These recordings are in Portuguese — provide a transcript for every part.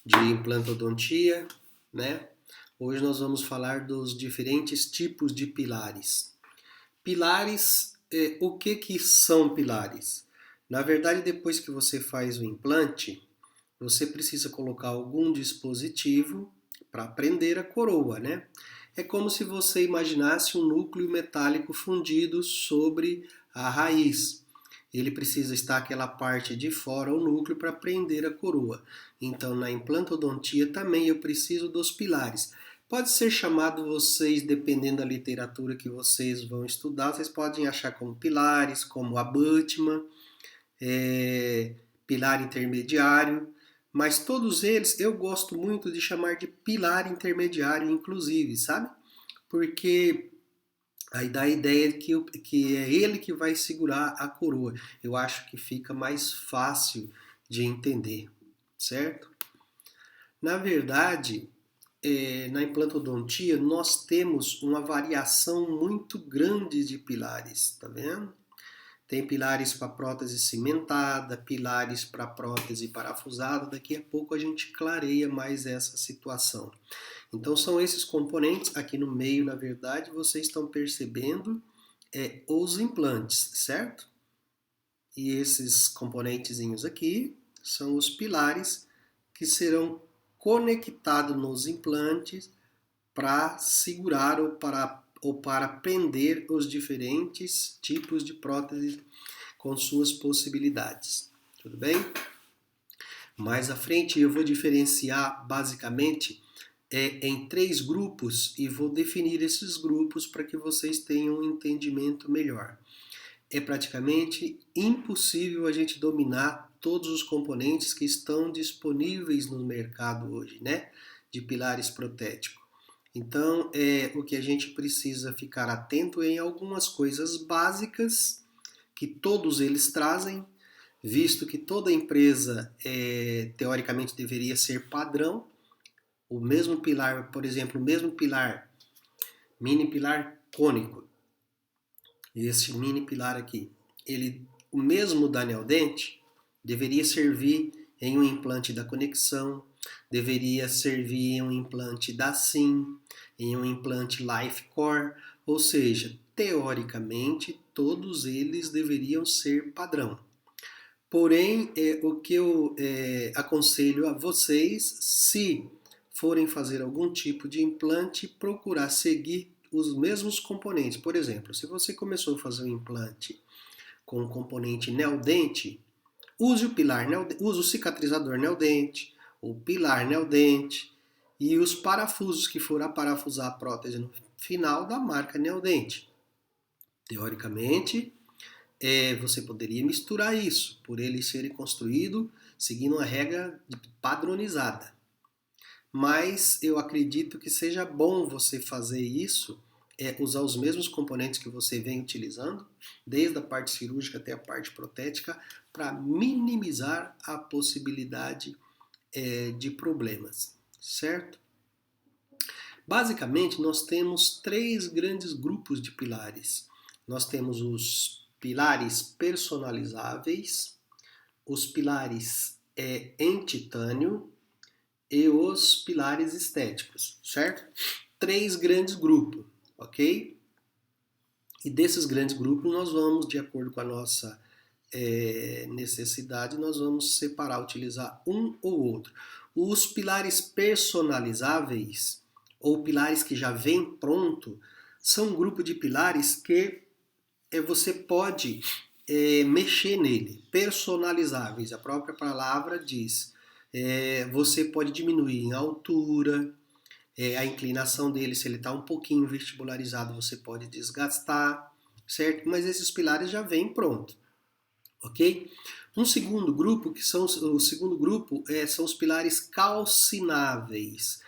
de implantodontia, né? Hoje nós vamos falar dos diferentes tipos de pilares. Pilares, o que são pilares? Na verdade, depois que você faz o implante, você precisa colocar algum dispositivo para prender a coroa, né? É como se você imaginasse um núcleo metálico fundido sobre a raiz. Ele precisa estar aquela parte de fora, o núcleo, para prender a coroa. Então, na implantodontia também eu preciso dos pilares. Pode ser chamado vocês, dependendo da literatura que vocês vão estudar, vocês podem achar como pilares, como abutment, pilar intermediário, mas todos eles eu gosto muito de chamar de pilar intermediário, inclusive, sabe? Porque aí dá a ideia que é ele que vai segurar a coroa. Eu acho que fica mais fácil de entender, certo? Na verdade, na implantodontia, nós temos uma variação muito grande de pilares, tá vendo? Tem pilares para prótese cimentada, pilares para prótese parafusada. Daqui a pouco a gente clareia mais essa situação. Então são esses componentes aqui no meio, na verdade, vocês estão percebendo os implantes, certo? E esses componentezinhos aqui são os pilares que serão conectados nos implantes para segurar ou para prender os diferentes tipos de prótese com suas possibilidades. Tudo bem? Mais à frente eu vou diferenciar basicamente em 3 grupos e vou definir esses grupos para que vocês tenham um entendimento melhor. É praticamente impossível a gente dominar todos os componentes que estão disponíveis no mercado hoje, né? De pilares protéticos. Então, o que a gente precisa ficar atento em algumas coisas básicas que todos eles trazem, visto que toda empresa teoricamente deveria ser padrão. O mesmo pilar, por exemplo, o mesmo pilar, mini pilar cônico, esse mini pilar aqui, o mesmo da Neodente deveria servir em um implante da conexão, deveria servir em um implante da SIM, em um implante LifeCore, ou seja, teoricamente todos eles deveriam ser padrão. Porém, o que eu aconselho a vocês, se forem fazer algum tipo de implante, procurar seguir os mesmos componentes. Por exemplo, se você começou a fazer um implante com o componente Neodente, use o cicatrizador Neodente, o pilar Neodente e os parafusos que for parafusar a prótese no final da marca Neodente. Teoricamente, você poderia misturar isso, por ele ser construído seguindo uma regra padronizada. Mas eu acredito que seja bom você fazer isso, usar os mesmos componentes que você vem utilizando, desde a parte cirúrgica até a parte protética, para minimizar a possibilidade de problemas, certo? Basicamente, nós temos 3 grandes grupos de pilares. Nós temos os pilares personalizáveis, os pilares em titânio e os pilares estéticos, certo? 3 grandes grupos, ok? E desses grandes grupos nós vamos, de acordo com a nossa necessidade, nós vamos separar, utilizar um ou outro. Os pilares personalizáveis, ou pilares que já vêm pronto, são um grupo de pilares que você pode mexer nele, personalizáveis, a própria palavra diz. Você pode diminuir em altura, a inclinação dele, se ele está um pouquinho vestibularizado, você pode desgastar, certo? Mas esses pilares já vêm pronto, ok? Um segundo grupo, são os pilares calcináveis.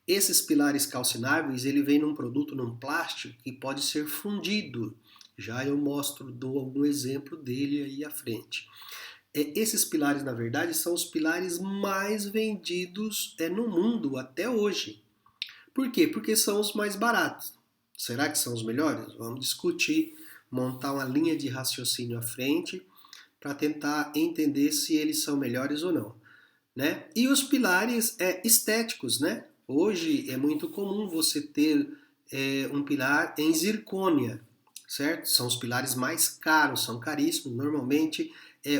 Esses pilares calcináveis, ele vem num produto, num plástico, que pode ser fundido. Já eu dou algum exemplo dele aí à frente. Esses pilares, na verdade, são os pilares mais vendidos no mundo até hoje. Por quê? Porque são os mais baratos. Será que são os melhores? Vamos discutir, montar uma linha de raciocínio à frente para tentar entender se eles são melhores ou não. né? E os pilares estéticos, né? Hoje é muito comum você ter um pilar em zircônia, certo? São os pilares mais caros, são caríssimos. Normalmente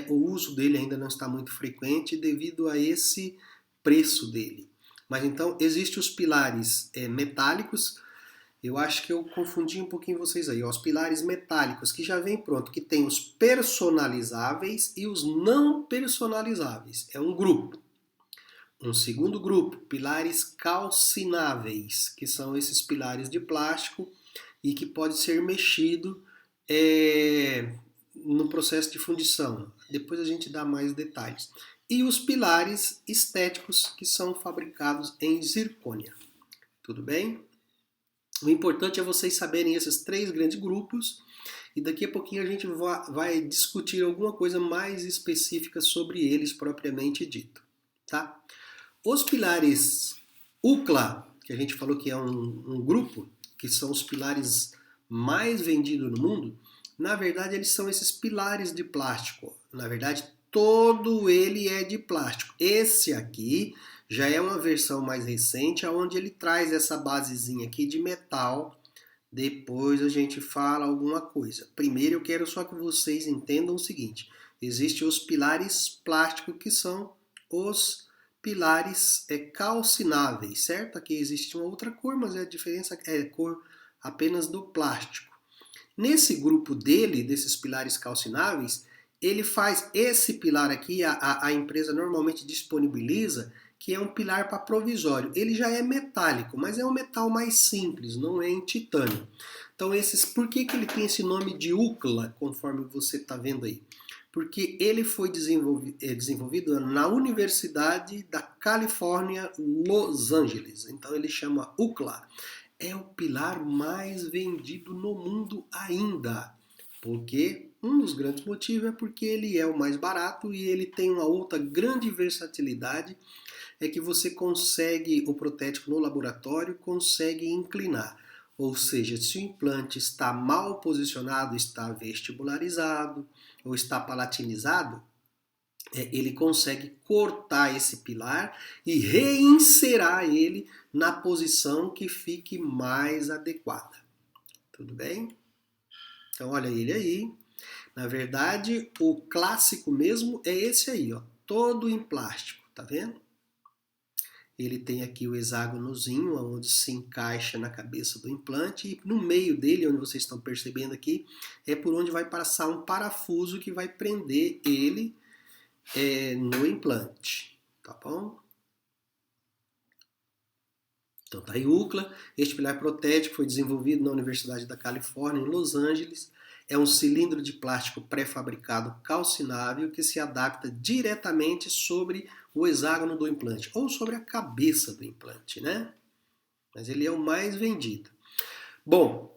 o uso dele ainda não está muito frequente devido a esse preço dele. Mas então existem os pilares metálicos. Eu acho que eu confundi um pouquinho vocês aí. Ó, os pilares metálicos que já vem pronto, que tem os personalizáveis e os não personalizáveis. É um grupo. Um segundo grupo, pilares calcináveis, que são esses pilares de plástico e que pode ser mexido no processo de fundição. Depois a gente dá mais detalhes. E os pilares estéticos, que são fabricados em zircônia. Tudo bem? O importante é vocês saberem esses três grandes grupos e daqui a pouquinho a gente vai discutir alguma coisa mais específica sobre eles propriamente dito, tá? Os pilares UCLA, que a gente falou que é um grupo, que são os pilares mais vendidos no mundo, na verdade eles são esses pilares de plástico. Na verdade, todo ele é de plástico. Esse aqui já é uma versão mais recente, onde ele traz essa basezinha aqui de metal. Depois a gente fala alguma coisa. Primeiro eu quero só que vocês entendam o seguinte. Existem os pilares plásticos, que são os pilares calcináveis, certo? Aqui existe uma outra cor, mas a diferença é a cor apenas do plástico. Nesse grupo dele, desses pilares calcináveis, ele faz esse pilar aqui, a empresa normalmente disponibiliza, que é um pilar para provisório. Ele já é metálico, mas é um metal mais simples, não é em titânio. Então, por que ele tem esse nome de UCLA, conforme você está vendo aí? Porque ele foi desenvolvido na Universidade da Califórnia, Los Angeles. Então, ele chama UCLA. É o pilar mais vendido no mundo ainda. Porque um dos grandes motivos é porque ele é o mais barato e ele tem uma outra grande versatilidade, é que você consegue, o protético no laboratório consegue inclinar. Ou seja, se o implante está mal posicionado, está vestibularizado ou está palatinizado, ele consegue cortar esse pilar e reinserar ele na posição que fique mais adequada. Tudo bem? Então olha ele aí. Na verdade, o clássico mesmo é esse aí, ó, todo em plástico, tá vendo? Ele tem aqui o hexágonozinho, onde se encaixa na cabeça do implante, e no meio dele, onde vocês estão percebendo aqui, é por onde vai passar um parafuso que vai prender ele no implante, tá bom? Então tá aí UCLA. Este pilar protético foi desenvolvido na Universidade da Califórnia, em Los Angeles. É um cilindro de plástico pré-fabricado calcinável que se adapta diretamente sobre o hexágono do implante, ou sobre a cabeça do implante, né? Mas ele é o mais vendido. Bom,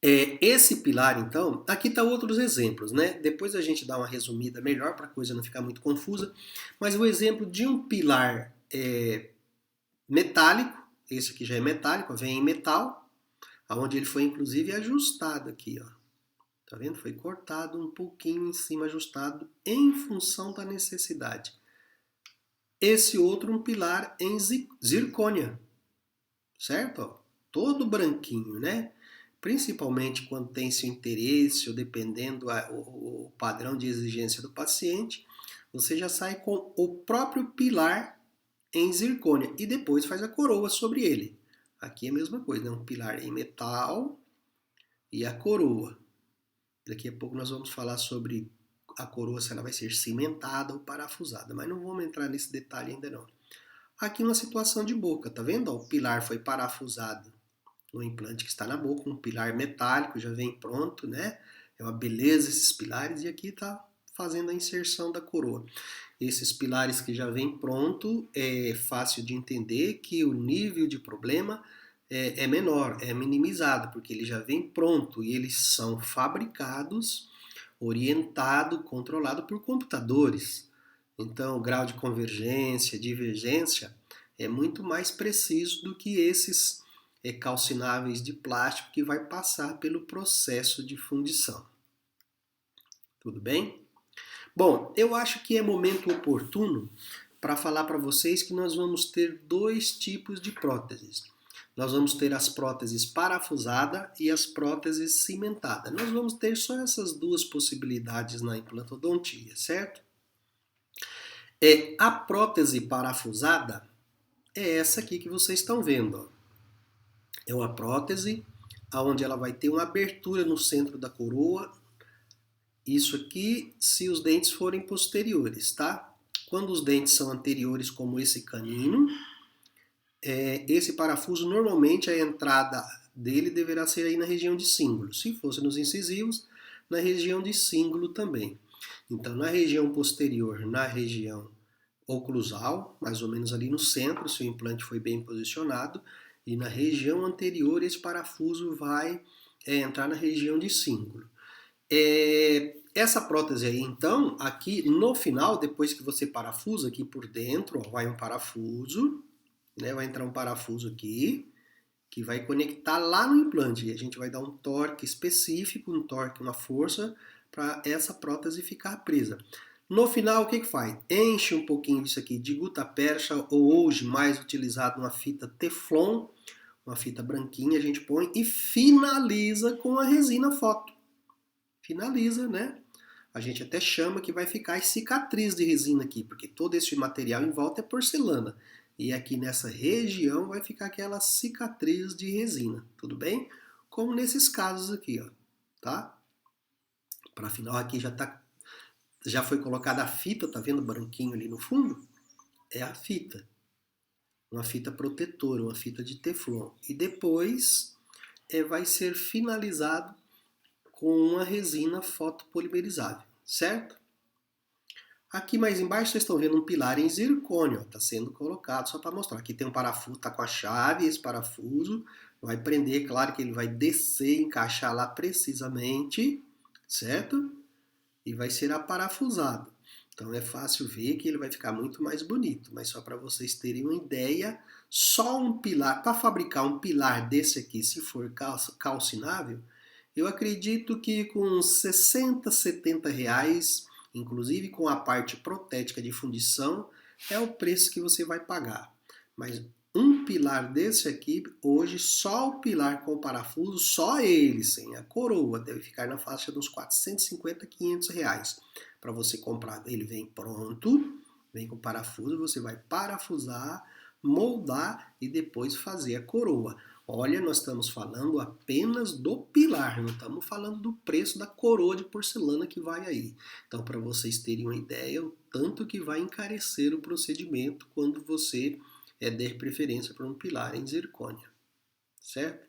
esse pilar, então, aqui tá outros exemplos, né? Depois a gente dá uma resumida melhor para a coisa não ficar muito confusa, mas o exemplo de um pilar metálico, esse aqui já é metálico, vem em metal, onde ele foi inclusive ajustado aqui, ó. Tá vendo? Foi cortado um pouquinho em cima, ajustado em função da necessidade. Esse outro, um pilar em zircônia, certo? Ó, todo branquinho, né? Principalmente quando tem seu interesse ou dependendo o padrão de exigência do paciente, você já sai com o próprio pilar em zircônia e depois faz a coroa sobre ele. Aqui é a mesma coisa, né? Um pilar em metal e a coroa. Daqui a pouco nós vamos falar sobre a coroa, se ela vai ser cimentada ou parafusada, mas não vamos entrar nesse detalhe ainda não. Aqui uma situação de boca, tá vendo? O pilar foi parafusado no implante que está na boca, um pilar metálico, já vem pronto, né? É uma beleza esses pilares, e aqui está fazendo a inserção da coroa. Esses pilares que já vem pronto, é fácil de entender que o nível de problema é menor, é minimizado, porque ele já vem pronto e eles são fabricados, orientado, controlado por computadores. Então, o grau de convergência, divergência é muito mais preciso do que esses calcináveis de plástico que vai passar pelo processo de fundição. Tudo bem? Bom, eu acho que é momento oportuno para falar para vocês que nós vamos ter dois tipos de próteses. Nós vamos ter as próteses parafusadas e as próteses cimentadas. Nós vamos ter só essas duas possibilidades na implantodontia, certo? A prótese parafusada é essa aqui que vocês estão vendo. Ó. É uma prótese onde ela vai ter uma abertura no centro da coroa. Isso aqui se os dentes forem posteriores, tá? Quando os dentes são anteriores, como esse canino, esse parafuso, normalmente a entrada dele deverá ser aí na região de cíngulo. Se fosse nos incisivos, na região de cíngulo também. Então, na região posterior, na região oclusal, mais ou menos ali no centro, se o implante foi bem posicionado, e na região anterior esse parafuso vai entrar na região de cíngulo. Essa prótese aí, então, aqui no final, depois que você parafusa aqui por dentro, ó, vai um parafuso, né, vai entrar um parafuso aqui, que vai conectar lá no implante. E a gente vai dar um torque específico, um torque, uma força, para essa prótese ficar presa. No final, o que faz? Enche um pouquinho disso aqui de gutta-percha, ou hoje mais utilizado uma fita Teflon, uma fita branquinha, a gente põe e finaliza com a resina foto. Finaliza, né? A gente até chama que vai ficar cicatriz de resina aqui, porque todo esse material em volta é porcelana. E aqui nessa região vai ficar aquela cicatriz de resina, tudo bem? Como nesses casos aqui, ó, tá? Para final aqui já foi colocada a fita, tá vendo branquinho ali no fundo? É a fita. Uma fita protetora, uma fita de Teflon. E depois vai ser finalizado com uma resina fotopolimerizável, certo? Aqui mais embaixo vocês estão vendo um pilar em zircônio, está sendo colocado só para mostrar. Aqui tem um parafuso, está com a chave, esse parafuso vai prender, claro que ele vai descer, encaixar lá precisamente, certo? E vai ser aparafusado. Então é fácil ver que ele vai ficar muito mais bonito, mas só para vocês terem uma ideia, só um pilar, para fabricar um pilar desse aqui, se for calcinável, eu acredito que com 60, 70 reais, inclusive com a parte protética de fundição, é o preço que você vai pagar. Mas um pilar desse aqui, hoje, só o pilar com parafuso, só ele, sem a coroa, deve ficar na faixa dos 450, 500 reais. Para você comprar, ele vem pronto, vem com parafuso, você vai parafusar, moldar e depois fazer a coroa. Olha, nós estamos falando apenas do pilar, não estamos falando do preço da coroa de porcelana que vai aí. Então, para vocês terem uma ideia, o tanto que vai encarecer o procedimento quando você der preferência para um pilar em zircônia, certo?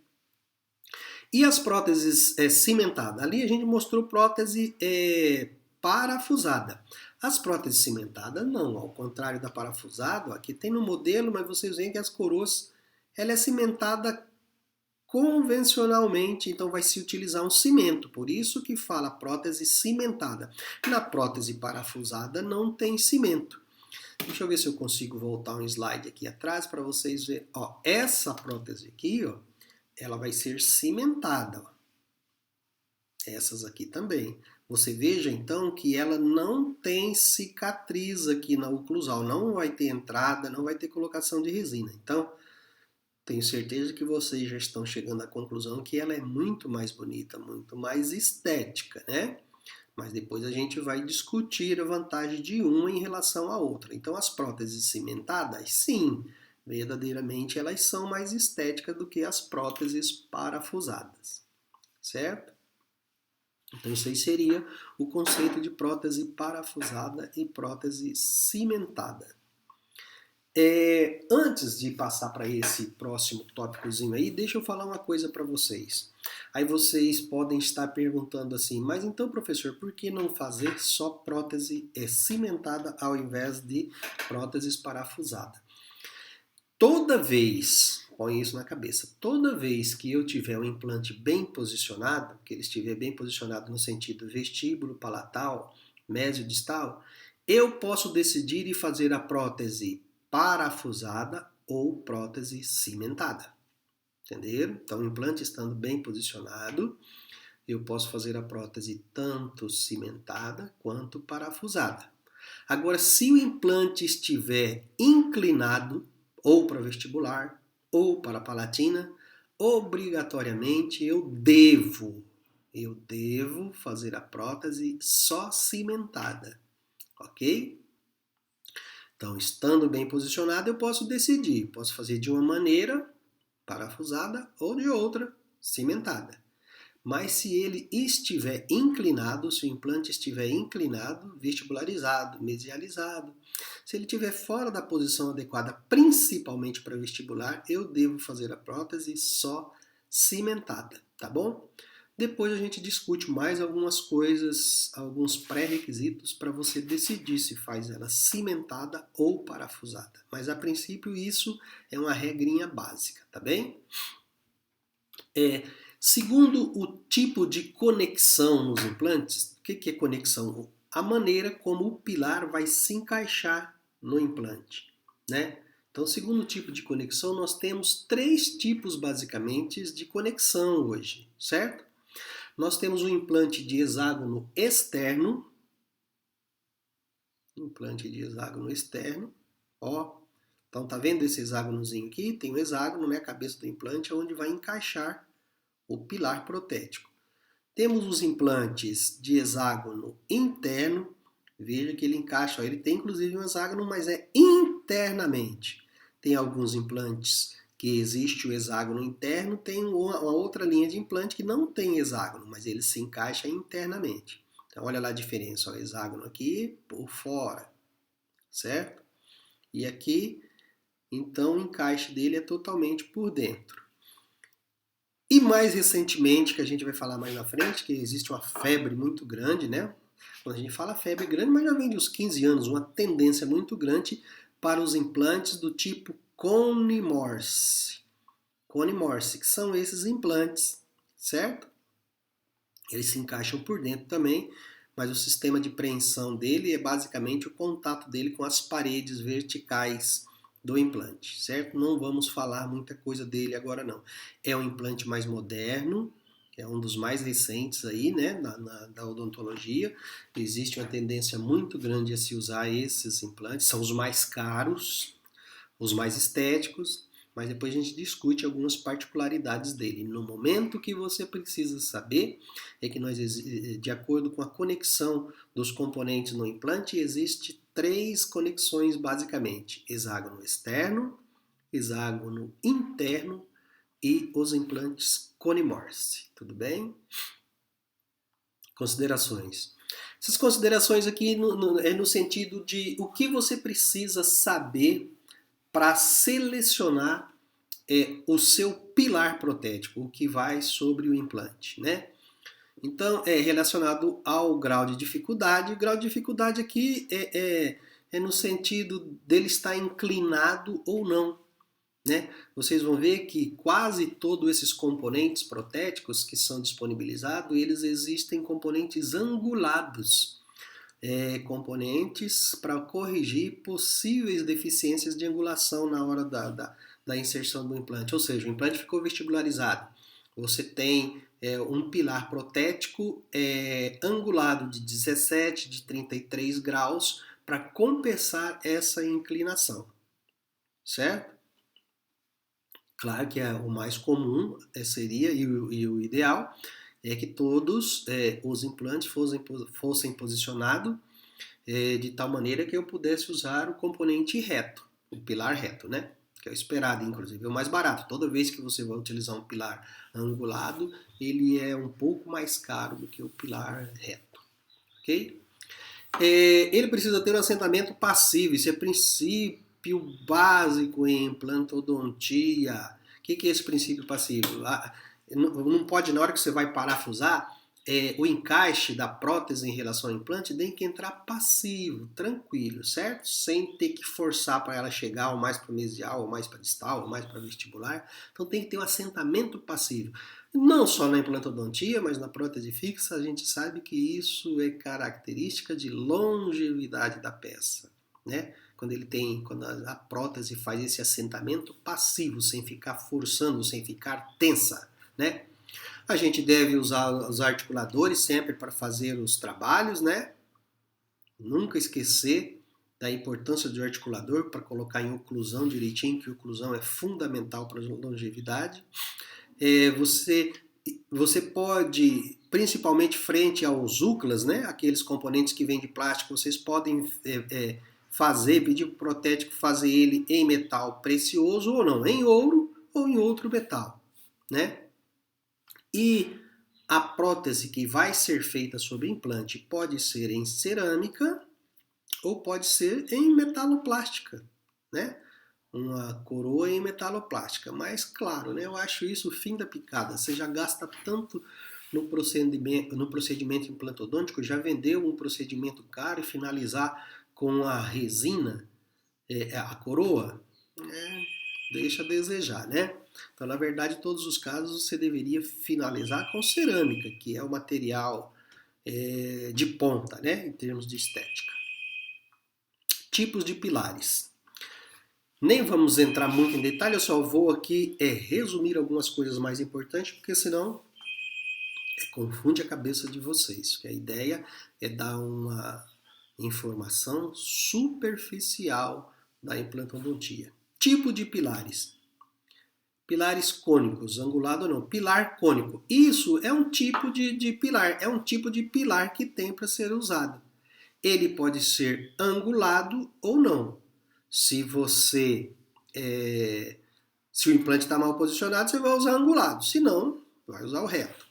E as próteses cimentadas? Ali a gente mostrou prótese parafusada. As próteses cimentadas não, ao contrário da parafusada, aqui tem no modelo, mas vocês veem que as coroas ela é cimentada convencionalmente, então vai se utilizar um cimento, por isso que fala prótese cimentada. Na prótese parafusada não tem cimento. Deixa eu ver se eu consigo voltar um slide aqui atrás para vocês verem. Ó, essa prótese aqui, ó, ela vai ser cimentada. Ó. Essas aqui também. Você veja então que ela não tem cicatriz aqui na oclusal, não vai ter entrada, não vai ter colocação de resina. Então, tenho certeza que vocês já estão chegando à conclusão que ela é muito mais bonita, muito mais estética, né? Mas depois a gente vai discutir a vantagem de uma em relação à outra. Então, as próteses cimentadas, sim, verdadeiramente elas são mais estéticas do que as próteses parafusadas, certo? Então, isso aí seria o conceito de prótese parafusada e prótese cimentada. Antes de passar para esse próximo tópicozinho aí, deixa eu falar uma coisa para vocês. Aí vocês podem estar perguntando assim, mas então, professor, por que não fazer só prótese cimentada ao invés de próteses parafusadas? Toda vez, põe isso na cabeça, toda vez que eu tiver um implante bem posicionado, que ele estiver bem posicionado no sentido vestíbulo, palatal, mesiodistal, eu posso decidir e fazer a prótese parafusada ou prótese cimentada. Entenderam? Então, o implante estando bem posicionado, eu posso fazer a prótese tanto cimentada quanto parafusada. Agora, se o implante estiver inclinado, ou para vestibular, ou para a palatina, obrigatoriamente eu devo fazer a prótese só cimentada, ok? Então, estando bem posicionado, eu posso decidir, posso fazer de uma maneira parafusada ou de outra cimentada. Mas se ele estiver inclinado, se o implante estiver inclinado, vestibularizado, mesializado, se ele estiver fora da posição adequada, principalmente para vestibular, eu devo fazer a prótese só cimentada, tá bom? Depois a gente discute mais algumas coisas, alguns pré-requisitos para você decidir se faz ela cimentada ou parafusada. Mas a princípio isso é uma regrinha básica, tá bem? Segundo o tipo de conexão nos implantes, o que é conexão? A maneira como o pilar vai se encaixar no implante, né? Então, segundo o tipo de conexão, nós temos 3 tipos basicamente de conexão hoje, certo? Nós temos um implante de hexágono externo, ó. Então, tá vendo esse hexágonozinho aqui? Tem um hexágono, né, a cabeça do implante, onde vai encaixar o pilar protético. Temos os implantes de hexágono interno, veja que ele encaixa, ó, ele tem inclusive um hexágono, mas é internamente. Tem alguns implantes que existe o hexágono interno, tem uma outra linha de implante que não tem hexágono, mas ele se encaixa internamente. Então olha lá a diferença, ó, o hexágono aqui por fora, certo? E aqui, então o encaixe dele é totalmente por dentro. E mais recentemente, que a gente vai falar mais na frente, que existe uma febre muito grande, né? Quando a gente fala febre grande, mas já vem de uns 15 anos, uma tendência muito grande para os implantes do tipo Cone Morse. Cone Morse, que são esses implantes, certo? Eles se encaixam por dentro também, mas o sistema de preensão dele é basicamente o contato dele com as paredes verticais do implante, certo? Não vamos falar muita coisa dele agora não. É um implante mais moderno, é um dos mais recentes aí, né, da odontologia. Existe uma tendência muito grande a se usar esses implantes, são os mais caros, os mais estéticos, mas depois a gente discute algumas particularidades dele. No momento que você precisa saber é que nós, de acordo com a conexão dos componentes no implante, existe 3 conexões basicamente: hexágono externo, hexágono interno e os implantes Cone Morse. Tudo bem? Considerações. Essas considerações aqui é no sentido de o que você precisa saber para selecionar o seu pilar protético, o que vai sobre o implante, né? Então, é relacionado ao grau de dificuldade. O grau de dificuldade aqui é no sentido dele estar inclinado ou não, né? Vocês vão ver que quase todos esses componentes protéticos que são disponibilizados, eles existem componentes angulados, componentes para corrigir possíveis deficiências de angulação na hora da inserção do implante. Ou seja, o implante ficou vestibularizado. Você tem um pilar protético angulado de 17, de 33 graus para compensar essa inclinação, certo? Claro que o mais comum seria, e o ideal, é que todos os implantes fossem posicionados de tal maneira que eu pudesse usar o componente reto, o pilar reto, né? Que é o esperado, inclusive, é o mais barato. Toda vez que você vai utilizar um pilar angulado, ele é um pouco mais caro do que o pilar reto, ok? Ele precisa ter um assentamento passivo, isso é princípio básico em implantodontia. O que é esse princípio passivo? Não pode, na hora que você vai parafusar, o encaixe da prótese em relação ao implante tem que entrar passivo, tranquilo, certo? Sem ter que forçar para ela chegar ou mais para o mesial, ou mais para distal, ou mais para vestibular. Então tem que ter um assentamento passivo. Não só na implantodontia, mas na prótese fixa, a gente sabe que isso é característica de longevidade da peça, né? Quando a prótese faz esse assentamento passivo, sem ficar forçando, sem ficar tensa, né? A gente deve usar os articuladores sempre para fazer os trabalhos, né? Nunca esquecer da importância do articulador para colocar em oclusão direitinho, que oclusão é fundamental para a longevidade. Você pode, principalmente frente aos UCLAs, né, aqueles componentes que vêm de plástico, vocês podem pedir para o protético fazer ele em metal precioso ou não, em ouro ou em outro metal, né? E a prótese que vai ser feita sobre implante pode ser em cerâmica ou pode ser em metaloplástica, né? Uma coroa em metaloplástica. Mas, claro, né, eu acho isso o fim da picada. Você já gasta tanto no procedimento implantodôntico, já vendeu um procedimento caro e finalizar com a resina, a coroa, deixa a desejar, né? Então, na verdade, em todos os casos, você deveria finalizar com cerâmica, que é o material de ponta, né, em termos de estética. Tipos de pilares. Nem vamos entrar muito em detalhe, eu só vou aqui resumir algumas coisas mais importantes, porque senão confunde a cabeça de vocês. Que a ideia é dar uma informação superficial da implantodontia. Tipo de pilares. Pilares cônicos, angulado ou não. Pilar cônico. Isso é um tipo de pilar, é um tipo de pilar que tem para ser usado. Ele pode ser angulado ou não. Se o implante está mal posicionado, você vai usar angulado. Se não, vai usar o reto.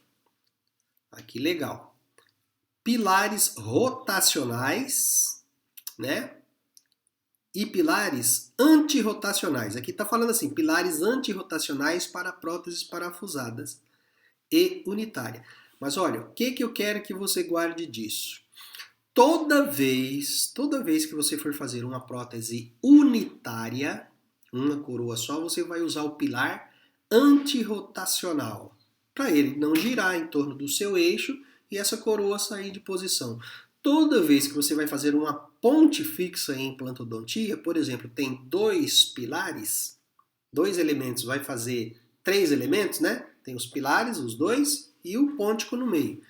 Aqui legal. Pilares rotacionais, né? E pilares antirrotacionais. Aqui está falando assim, pilares antirrotacionais para próteses parafusadas e unitária. Mas olha, o que eu quero que você guarde disso? Toda vez que você for fazer uma prótese unitária, uma coroa só, você vai usar o pilar antirrotacional, para ele não girar em torno do seu eixo e essa coroa sair de posição. Toda vez que você vai fazer uma ponte fixa em implantodontia, por exemplo, tem dois pilares, dois elementos, vai fazer três elementos, né? Tem os pilares, os dois, e o pôntico no meio.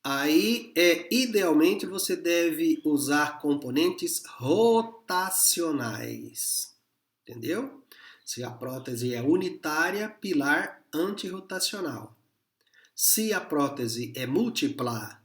Aí, idealmente, você deve usar componentes rotacionais. Entendeu? Se a prótese é unitária, pilar antirrotacional. Se a prótese é múltipla,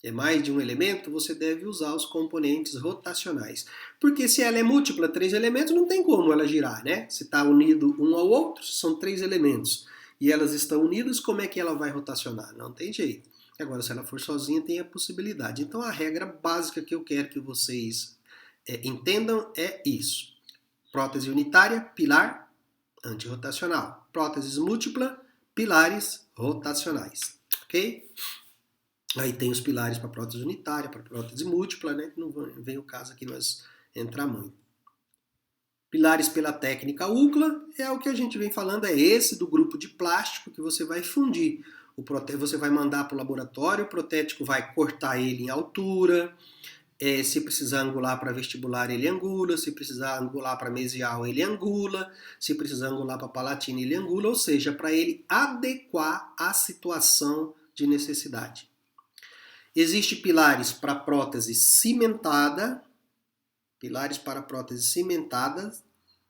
é mais de um elemento, você deve usar os componentes rotacionais. Porque se ela é múltipla, três elementos, não tem como ela girar, né? Se está unido um ao outro, são três elementos. E elas estão unidas, como é que ela vai rotacionar? Não tem jeito. Agora, se ela for sozinha, tem a possibilidade. Então, a regra básica que eu quero que vocês entendam é isso. Prótese unitária, pilar antirrotacional. Próteses múltipla, pilares rotacionais. Ok? Aí tem os pilares para prótese unitária, para prótese múltipla, né? Não vem o caso aqui nós entrar muito. Pilares pela técnica UCLA é o que a gente vem falando, é esse do grupo de plástico que você vai fundir. Você vai mandar para o laboratório, o protético vai cortar ele em altura, se precisar angular para vestibular, ele angula, se precisar angular para mesial, ele angula, se precisar angular para palatina, ele angula, ou seja, para ele adequar à situação de necessidade. Existem pilares para prótese cimentada,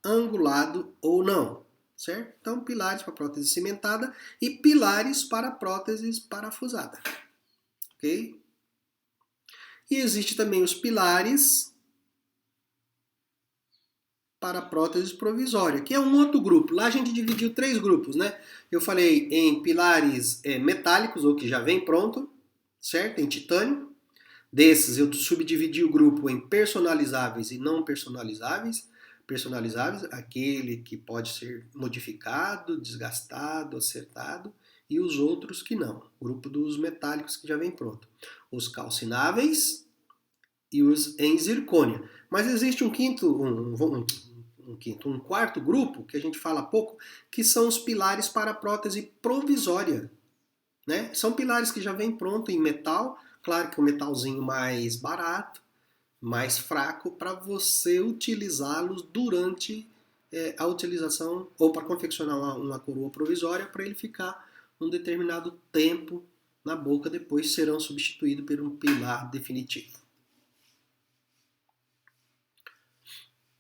angulado ou não, certo? Então, pilares para prótese cimentada e pilares para próteses parafusada, ok? E existe também os pilares para prótese provisória, que é um outro grupo. Lá a gente dividiu 3 grupos, né? Eu falei em pilares metálicos, ou que já vem pronto, certo? Em titânio. Desses eu subdividi o grupo em personalizáveis e não personalizáveis. Personalizáveis, aquele que pode ser modificado, desgastado, acertado, e os outros que não. O grupo dos metálicos que já vem pronto. Os calcináveis e os em zircônia. Mas existe um quarto grupo, que a gente fala pouco, que são os pilares para prótese provisória. Né? São pilares que já vêm pronto em metal, claro que um metalzinho mais barato, mais fraco, para você utilizá-los durante a utilização, ou para confeccionar uma coroa provisória, para ele ficar um determinado tempo na boca, depois serão substituídos por um pilar definitivo.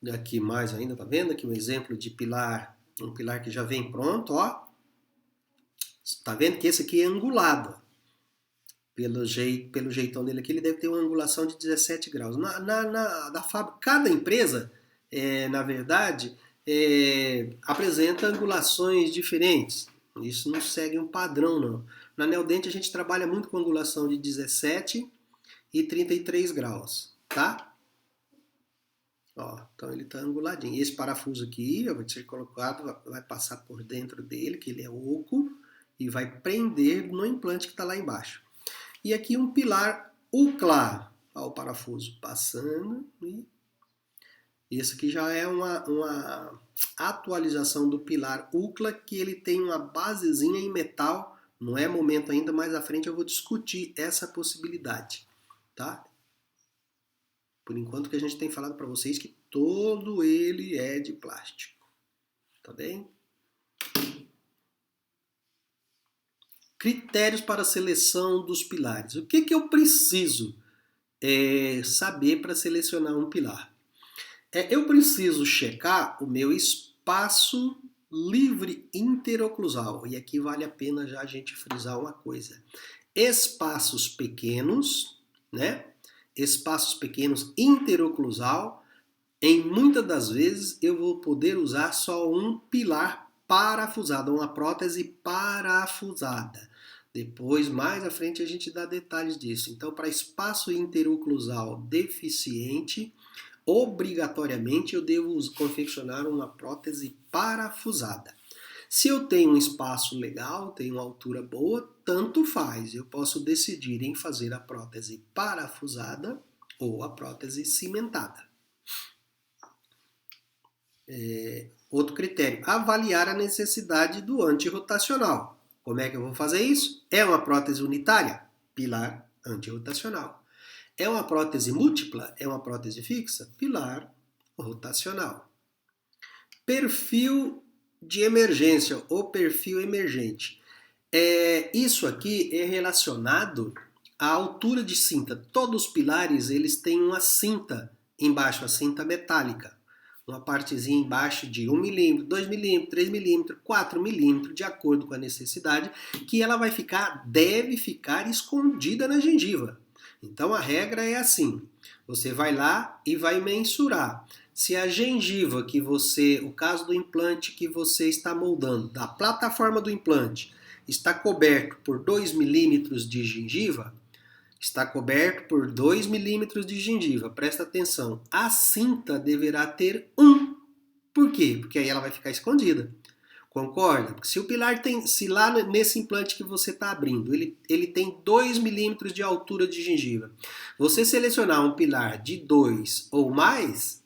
Aqui mais ainda, tá vendo? Aqui um exemplo de pilar, um pilar que já vem pronto, ó. Tá vendo que esse aqui é angulado. Pelo jeitão dele aqui, ele deve ter uma angulação de 17 graus. Da fábrica, cada empresa, na verdade, apresenta angulações diferentes. Isso não segue um padrão, não. Na Neodente a gente trabalha muito com angulação de 17 e 33 graus, tá? Ó, então ele está anguladinho. Esse parafuso aqui vai ser colocado, vai passar por dentro dele, que ele é oco, e vai prender no implante que está lá embaixo. E aqui um pilar UCLA. Ó, o parafuso passando. E esse aqui já é uma atualização do pilar UCLA, que ele tem uma basezinha em metal. Não é momento ainda, mais à frente eu vou discutir essa possibilidade, tá? Por enquanto que a gente tem falado para vocês que todo ele é de plástico, tá bem? Critérios para a seleção dos pilares. O que eu preciso saber para selecionar um pilar? Eu preciso checar o meu espaço livre interoclusal. E aqui vale a pena já a gente frisar uma coisa. Espaços pequenos, né? Espaços pequenos interoclusal, em muitas das vezes eu vou poder usar só um pilar parafusado, uma prótese parafusada. Depois, mais à frente, a gente dá detalhes disso. Então, para espaço interoclusal deficiente, obrigatoriamente eu devo confeccionar uma prótese parafusada. Se eu tenho um espaço legal, tenho uma altura boa, tanto faz. Eu posso decidir em fazer a prótese parafusada ou a prótese cimentada. Outro critério, avaliar a necessidade do antirrotacional. Como é que eu vou fazer isso? É uma prótese unitária? Pilar antirrotacional. É uma prótese múltipla? É uma prótese fixa? Pilar rotacional. Perfil de emergência ou perfil emergente. Isso aqui é relacionado à altura de cinta. Todos os pilares eles têm uma cinta embaixo, a cinta metálica. Uma partezinha embaixo de 1 milímetro, 2 milímetros, 3 milímetros, 4 milímetros, de acordo com a necessidade, que ela deve ficar escondida na gengiva. Então a regra é assim, você vai lá e vai mensurar. Se a gengiva o caso do implante que você está moldando, da plataforma do implante, está coberto por 2 milímetros de gengiva, está coberto por 2 milímetros de gengiva. Presta atenção, a cinta deverá ter 1. Por quê? Porque aí ela vai ficar escondida. Concorda? Porque se o pilar se lá nesse implante que você está abrindo, ele tem 2 milímetros de altura de gengiva, você selecionar um pilar de 2 ou mais,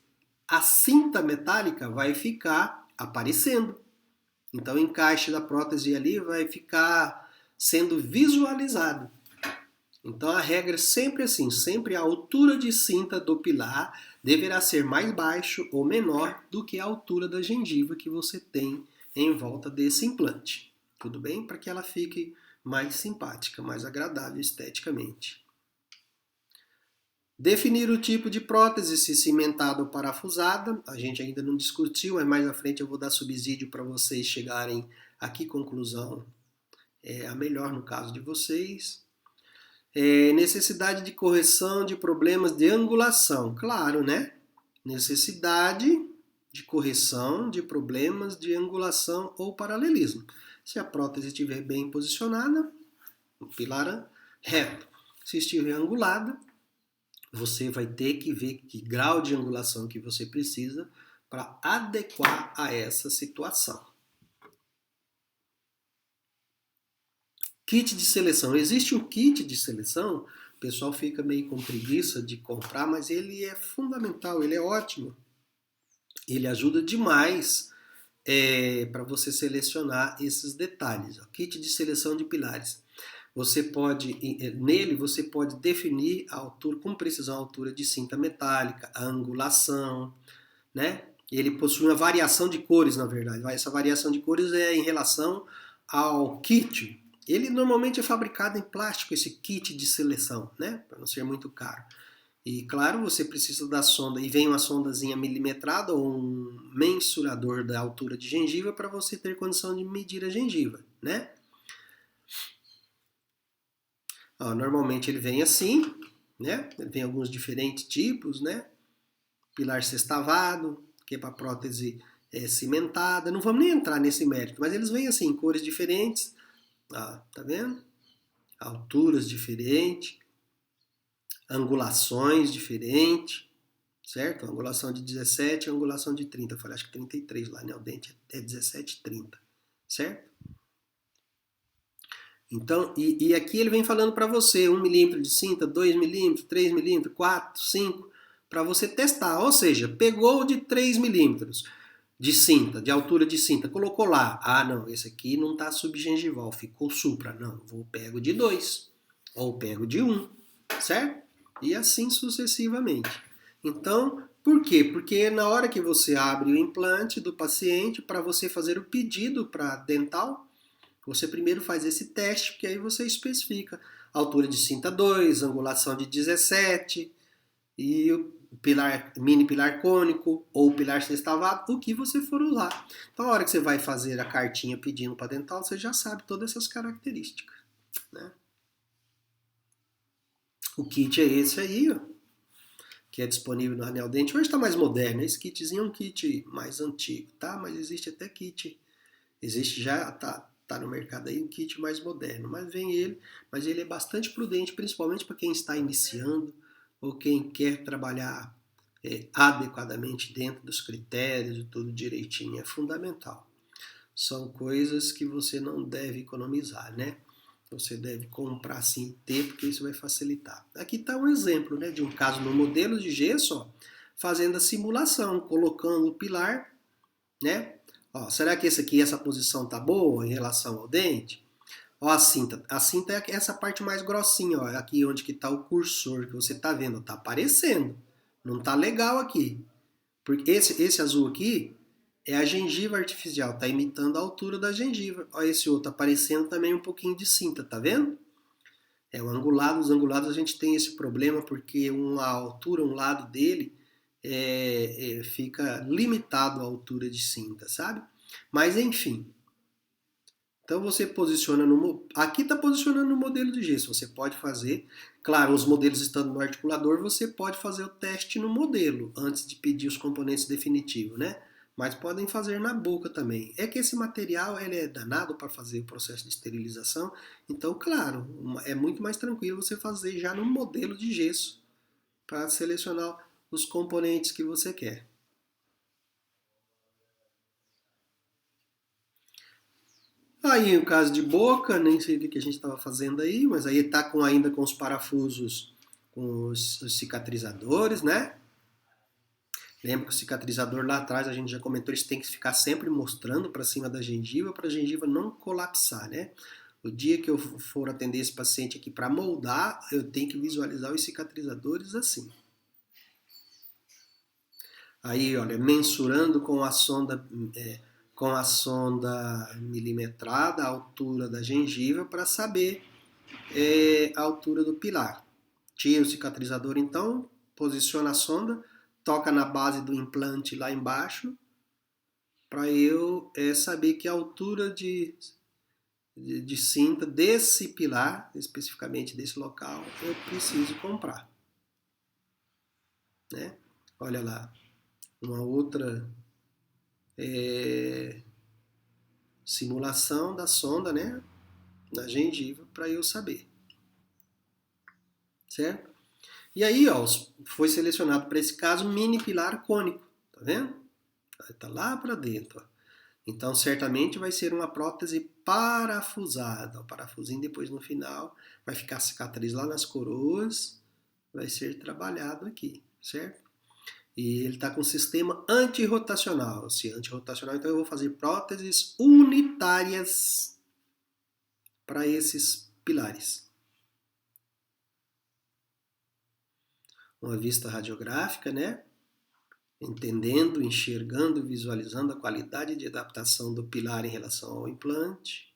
a cinta metálica vai ficar aparecendo. Então o encaixe da prótese ali vai ficar sendo visualizado. Então a regra é sempre assim, sempre a altura de cinta do pilar deverá ser mais baixo ou menor do que a altura da gengiva que você tem em volta desse implante. Tudo bem? Para que ela fique mais simpática, mais agradável esteticamente. Definir o tipo de prótese, se cimentada ou parafusada. A gente ainda não discutiu, mas mais à frente eu vou dar subsídio para vocês chegarem a que conclusão é a melhor no caso de vocês. Necessidade de correção de problemas de angulação. Claro, né? Necessidade de correção de problemas de angulação ou paralelismo. Se a prótese estiver bem posicionada, o pilar reto. Se estiver angulada, você vai ter que ver que grau de angulação que você precisa para adequar a essa situação. Kit de seleção. Existe um kit de seleção, o pessoal fica meio com preguiça de comprar, mas ele é fundamental, ele é ótimo. Ele ajuda demais para você selecionar esses detalhes. O kit de seleção de pilares. Nele você pode definir a altura, com precisão a altura de cinta metálica, a angulação, né? Ele possui uma variação de cores, na verdade. Essa variação de cores é em relação ao kit. Ele normalmente é fabricado em plástico, esse kit de seleção, né? Para não ser muito caro. E claro, você precisa da sonda, e vem uma sondazinha milimetrada ou um mensurador da altura de gengiva para você ter condição de medir a gengiva, né? Ó, normalmente ele vem assim, né? Ele tem alguns diferentes tipos, né? Pilar sextavado, que é para prótese cimentada. Não vamos nem entrar nesse mérito, mas eles vêm assim, em cores diferentes, ó, tá vendo? Alturas diferentes, angulações diferentes, certo? Angulação de 17 e angulação de 30. Eu falei, acho que 33 lá, né? O dente é 17 e 30, certo? Então, e aqui ele vem falando para você 1 milímetro de cinta, 2 milímetros, 3 milímetros, 4, 5, para você testar. Ou seja, pegou de 3 milímetros de cinta, de altura de cinta, colocou lá. Ah, não, esse aqui não está subgengival, ficou supra. Não, vou pego de 2 ou pego de 1, certo? E assim sucessivamente. Então, por quê? Porque na hora que você abre o implante do paciente, para você fazer o pedido para dental, você primeiro faz esse teste, porque aí você especifica altura de cinta 2, angulação de 17 e o pilar, mini pilar cônico ou pilar sextavado, o que você for usar. Então, na hora que você vai fazer a cartinha pedindo para dental, você já sabe todas essas características, né? O kit é esse aí, ó, que é disponível no Anel Dente. Hoje está mais moderno, esse kitzinho é um kit mais antigo, tá? Mas existe até kit, existe já, tá no mercado aí um kit mais moderno, mas vem ele, mas ele é bastante prudente, principalmente para quem está iniciando ou quem quer trabalhar adequadamente dentro dos critérios e tudo direitinho, é fundamental. São coisas que você não deve economizar, né? Você deve comprar sim e ter, porque isso vai facilitar. Aqui está um exemplo, né, de um caso no modelo de gesso, ó, fazendo a simulação, colocando o pilar, né? Ó, será que esse aqui, essa posição tá boa em relação ao dente? Ó, a cinta é essa parte mais grossinha, ó, aqui onde que tá o cursor que você tá vendo, tá aparecendo. Não tá legal aqui. Porque esse azul aqui é a gengiva artificial, tá imitando a altura da gengiva. Ó, esse outro aparecendo também um pouquinho de cinta, tá vendo? É o angulado, os angulados a gente tem esse problema porque uma altura, um lado dele fica limitado à altura de cinta, sabe? Mas enfim, então você posiciona no. Aqui está posicionando no modelo de gesso. Você pode fazer. Claro, os modelos estando no articulador, você pode fazer o teste no modelo antes de pedir os componentes definitivos, né? Mas podem fazer na boca também. É que esse material ele é danado para fazer o processo de esterilização. Então, claro, é muito mais tranquilo você fazer já no modelo de gesso para selecionar os componentes que você quer. Aí o caso de boca, nem sei o que a gente estava fazendo aí, mas aí tá ainda com os parafusos, com os cicatrizadores, né? Lembra que o cicatrizador lá atrás, a gente já comentou, eles têm que ficar sempre mostrando para cima da gengiva, para a gengiva não colapsar, né? O dia que eu for atender esse paciente aqui para moldar, eu tenho que visualizar os cicatrizadores assim. Aí, olha, mensurando com a sonda milimetrada a altura da gengiva para saber a altura do pilar. Tira o cicatrizador então, posiciona a sonda, toca na base do implante lá embaixo, para eu saber que a altura de cinta desse pilar, especificamente desse local, eu preciso comprar. Né? Olha lá, uma outra simulação da sonda, né, na gengiva, para eu saber, certo? E aí, ó, foi selecionado para esse caso mini pilar cônico, tá vendo? Tá lá para dentro, ó. Então, certamente vai ser uma prótese parafusada. O parafusinho depois no final vai ficar a cicatriz lá nas coroas, vai ser trabalhado aqui, certo? E ele está com sistema antirrotacional. Se antirrotacional, então eu vou fazer próteses unitárias para esses pilares. Uma vista radiográfica, né? Entendendo, enxergando, visualizando a qualidade de adaptação do pilar em relação ao implante.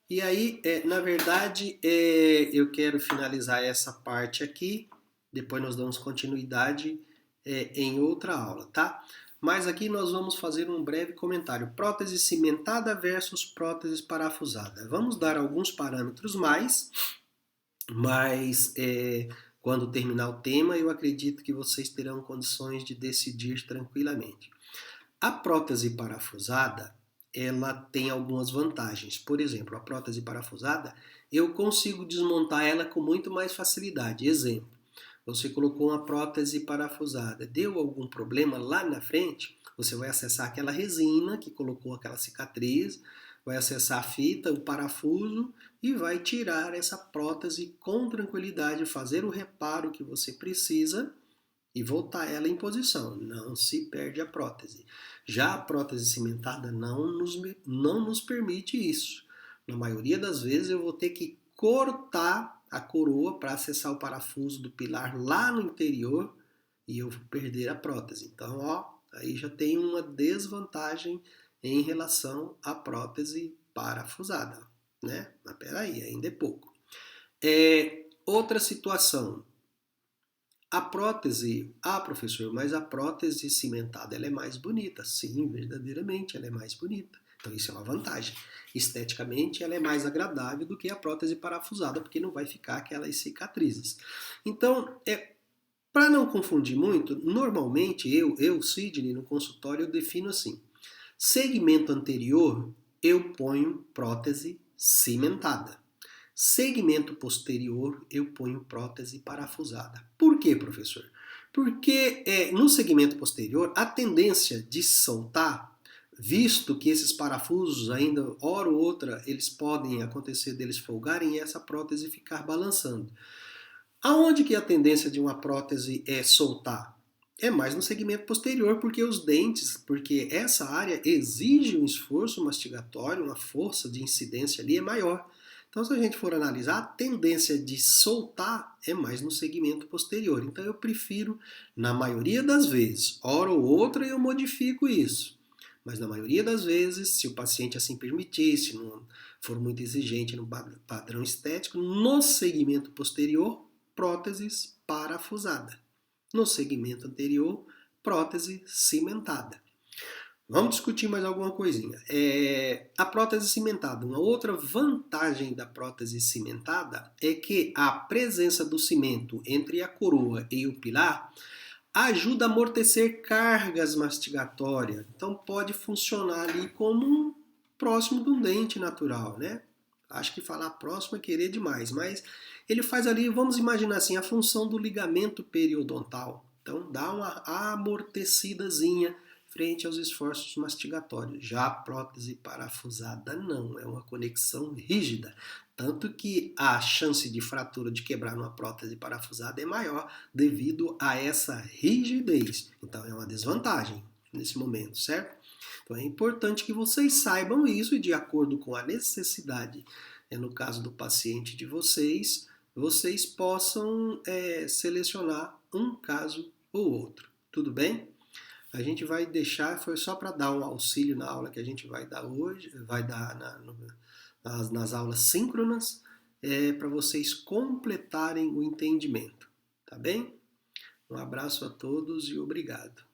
E aí, na verdade, eu quero finalizar essa parte aqui, depois nós damos continuidade em outra aula, tá? Mas aqui nós vamos fazer um breve comentário. Prótese cimentada versus prótese parafusada. Vamos dar alguns parâmetros mais, mas quando terminar o tema, eu acredito que vocês terão condições de decidir tranquilamente. A prótese parafusada, ela tem algumas vantagens. Por exemplo, a prótese parafusada, eu consigo desmontar ela com muito mais facilidade. Exemplo, você colocou uma prótese parafusada, deu algum problema lá na frente, você vai acessar aquela resina que colocou aquela cicatriz, vai acessar a fita, o parafuso e vai tirar essa prótese com tranquilidade, fazer o reparo que você precisa e voltar ela em posição. Não se perde a prótese. Já a prótese cimentada não nos permite isso. Na maioria das vezes eu vou ter que cortar a coroa para acessar o parafuso do pilar lá no interior e eu vou perder a prótese. Então, ó, aí já tem uma desvantagem em relação à prótese parafusada, né? Mas peraí, ainda é pouco. Outra situação, a prótese, professor, mas a prótese cimentada ela é mais bonita. Sim, verdadeiramente, ela é mais bonita. Então isso é uma vantagem. Esteticamente, ela é mais agradável do que a prótese parafusada, porque não vai ficar aquelas cicatrizes. Então, para não confundir muito, normalmente Sidney, no consultório, eu defino assim: segmento anterior, eu ponho prótese cimentada. Segmento posterior, eu ponho prótese parafusada. Por quê, professor? Porque no segmento posterior, a tendência de soltar, visto que esses parafusos ainda, hora ou outra, eles podem acontecer deles folgarem e essa prótese ficar balançando. Aonde que a tendência de uma prótese é soltar? É mais no segmento posterior, porque os dentes, porque essa área exige um esforço mastigatório, uma força de incidência ali é maior. Então, se a gente for analisar, a tendência de soltar é mais no segmento posterior. Então, eu prefiro, na maioria das vezes, hora ou outra eu modifico isso. Mas na maioria das vezes, se o paciente assim permitir, se não for muito exigente no padrão estético, no segmento posterior, próteses parafusada. No segmento anterior, prótese cimentada. Vamos discutir mais alguma coisinha. A prótese cimentada. Uma outra vantagem da prótese cimentada é que a presença do cimento entre a coroa e o pilar ajuda a amortecer cargas mastigatórias. Então pode funcionar ali como próximo de um dente natural, né? Acho que falar próximo é querer demais, mas ele faz ali, vamos imaginar assim, a função do ligamento periodontal. Então dá uma amortecidazinha frente aos esforços mastigatórios. Já a prótese parafusada não, é uma conexão rígida. Tanto que a chance de fratura de quebrar numa prótese parafusada é maior devido a essa rigidez. Então é uma desvantagem nesse momento, certo? Então é importante que vocês saibam isso e de acordo com a necessidade, no caso do paciente de vocês, vocês possam selecionar um caso ou outro. Tudo bem? A gente vai deixar, foi só para dar um auxílio na aula que a gente vai dar hoje, vai dar nas aulas síncronas, para vocês completarem o entendimento. Tá bem? Um abraço a todos e obrigado.